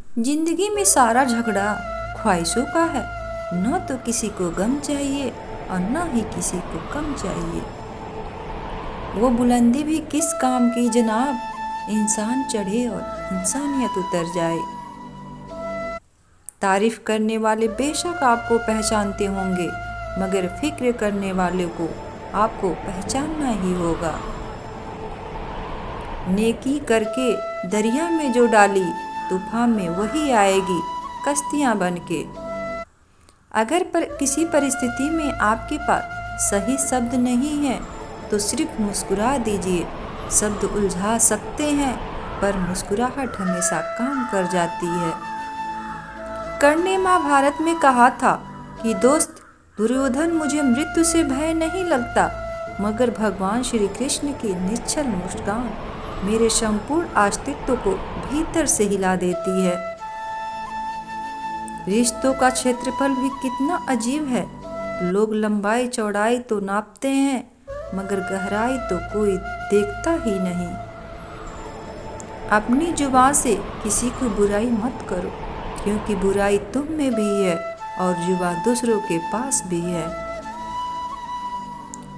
जिंदगी में सारा झगड़ा ख्वाहिशों का है। न तो किसी को गम चाहिए और न ही किसी को कम चाहिए। वो बुलंदी भी किस काम की जनाब, इंसान चढ़े और इंसानियत उतर जाए। तारीफ करने वाले बेशक आपको पहचानते होंगे, मगर फिक्र करने वाले को आपको पहचानना ही होगा। नेकी करके दरिया में जो डाली, तूफान में वही आएगी कश्तियाँ बनके। अगर किसी परिस्थिति में आपके पास सही शब्द नहीं है तो सिर्फ मुस्कुरा दीजिए। शब्द उलझा सकते हैं पर मुस्कुराहट हमेशा काम कर जाती है। कर्ण ने महाभारत में कहा था कि दोस्त दुर्योधन, मुझे मृत्यु से भय नहीं लगता, मगर भगवान श्री कृष्ण की निश्चल मुस्कान मेरे संपूर्ण अस्तित्व को भीतर से हिला देती है। रिश्तों का क्षेत्रफल भी कितना अजीब है। लोग लंबाई चौड़ाई तो नापते हैं, मगर गहराई तो कोई देखता ही नहीं। अपनी जुबान से किसी को बुराई मत करो, क्योंकि बुराई तुम में भी है और जुबान दूसरों के पास भी है।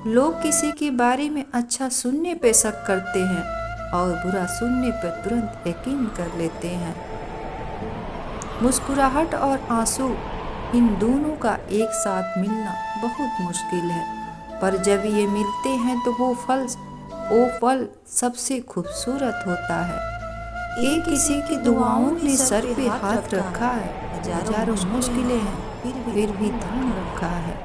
लोग किसी के बारे में अच्छा सुनने पे शक करते हैं और बुरा सुनने पर तुरंत यकीन कर लेते हैं। मुस्कुराहट और आंसू, इन दोनों का एक साथ मिलना बहुत मुश्किल है, पर जब ये मिलते हैं तो वो पल सबसे खूबसूरत होता है। एक किसी की दुआओं ने सर पे हाथ रखा है, हजारों मुश्किलें हैं फिर भी थाम रखा है।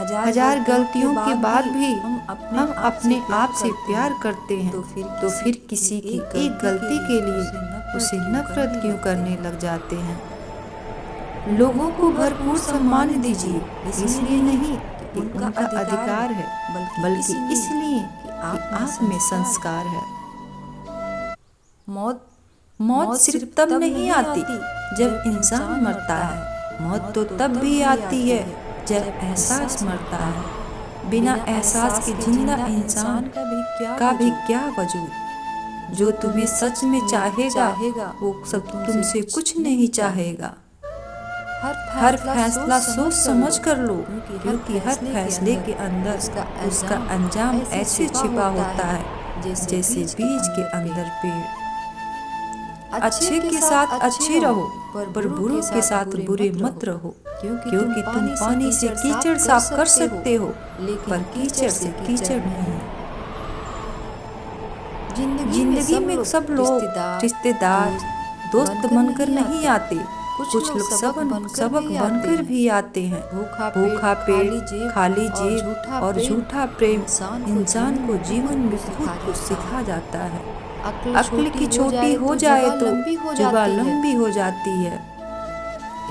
हजार गलतियों के बाद भी हम अपने आप से प्यार करते हैं, तो फिर किसी की एक गलती के लिए उसे नफरत क्यों करने लग जाते हैं। लोगों को भरपूर सम्मान दीजिए, इसलिए नहीं कि उनका अधिकार है, बल्कि इसलिए कि आप में संस्कार है। मौत सिर्फ तब नहीं आती जब इंसान मरता है, मौत तो तब भी आती है जब एहसास मरता है। बिना एहसास के जिंदा इंसान का भी क्या वजूद। जो तुम्हें सच में चाहेगा वो सब तुमसे कुछ नहीं चाहेगा। हर फैसला सोच समझ कर लो, क्योंकि हर फैसले के अंदर उसका अंजाम ऐसे छिपा होता है जैसे बीज के अंदर पेड़। अच्छे के साथ अच्छे रहो, पर बुरों के साथ बुरे मत रहो, क्योंकि तुम पानी से कीचड़ साफ कर सकते हो, पर कीचड़ से कीचड़ नहीं। जिंदगी में सब लोग रिश्तेदार दोस्त बनकर नहीं आते, कुछ लोग सबक बनकर भी आते हैं। भूखा पेट, खाली जेब और झूठा प्रेम इंसान को जीवन में बहुत कुछ सिखा जाता है। अक्ल की छोटी हो जाए तो जुबा लंबी हो जाती है।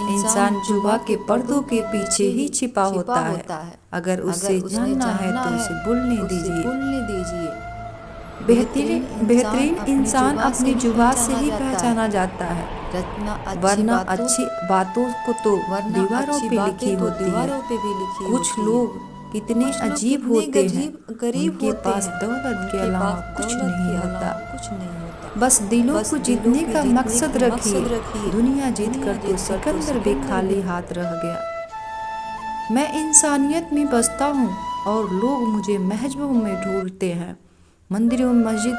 इंसान जुबा के पर्दों के पीछे ही छिपा होता है। अगर उसे जानना है तो उसे बोलने दीजिए। बेहतरीन इंसान अपनी जुबा से ही पहचाना जाता है, वरना अच्छी बातों को तो दीवारों पे लिखी होती है। कुछ लोग कितने अजीब होते हैं, उनके पास दौलत के अलावा कुछ नहीं होता। बस दिलों को जीतने का मकसद रखिए, दुनिया जीत कर तो सिकंदर भी खाली हाथ रह गया। मैं इंसानियत में बसता हूँ और लोग मुझे महजबों में ढूंढते हैं। मंदिरों, मस्जिद,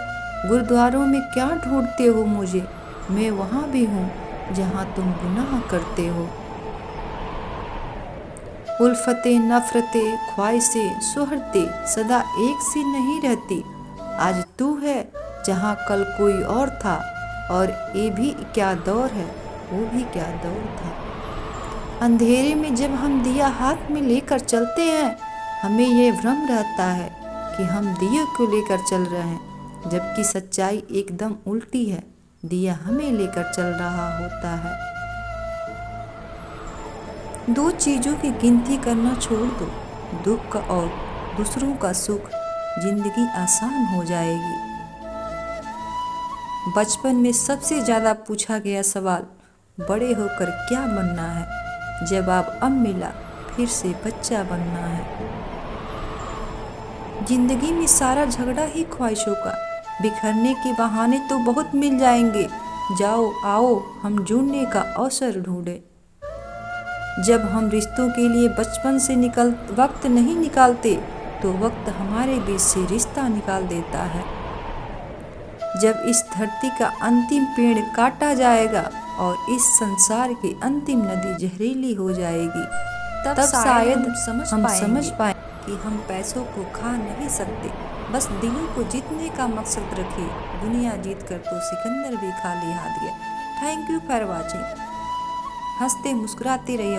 गुरुद्वारों में क्या ढूंढते हो मुझे? मैं वहाँ भी हूँ जहाँ तुम गुनाह करते हो। उल्फतें, नफरतें, ख्वाहिशें, सोहरतें सदा एक सी नहीं रहती। आज तू है जहाँ कल कोई और था, और ये भी क्या दौर है, वो भी क्या दौर था। अंधेरे में जब हम दिया हाथ में लेकर चलते हैं, हमें ये भ्रम रहता है कि हम दिए को लेकर चल रहे हैं, जबकि सच्चाई एकदम उल्टी है। दिया हमें लेकर चल रहा होता है। दो चीज़ों की गिनती करना छोड़ दो, दुख का और दूसरों का सुख, जिंदगी आसान हो जाएगी। बचपन में सबसे ज़्यादा पूछा गया सवाल, बड़े होकर क्या बनना है? जवाब अब मिला, फिर से बच्चा बनना है। जिंदगी में सारा झगड़ा ही ख्वाहिशों का। बिखरने के बहाने तो बहुत मिल जाएंगे, जाओ आओ हम जुड़ने का अवसर ढूंढे। जब हम रिश्तों के लिए बचपन से वक्त नहीं निकालते तो वक्त हमारे बीच से रिश्ता निकाल देता है। जब इस धरती का अंतिम पेड़ काटा जाएगा और इस संसार की अंतिम नदी जहरीली हो जाएगी, तब शायद हम समझ पाए कि हम पैसों को खा नहीं सकते, बस दिलों को जीतने का मकसद रखे। दुनिया जीत कर तो सिकंदर भी खाली हाथ गया। Thank you for watching. हंसते मुस्कुराते रहिए।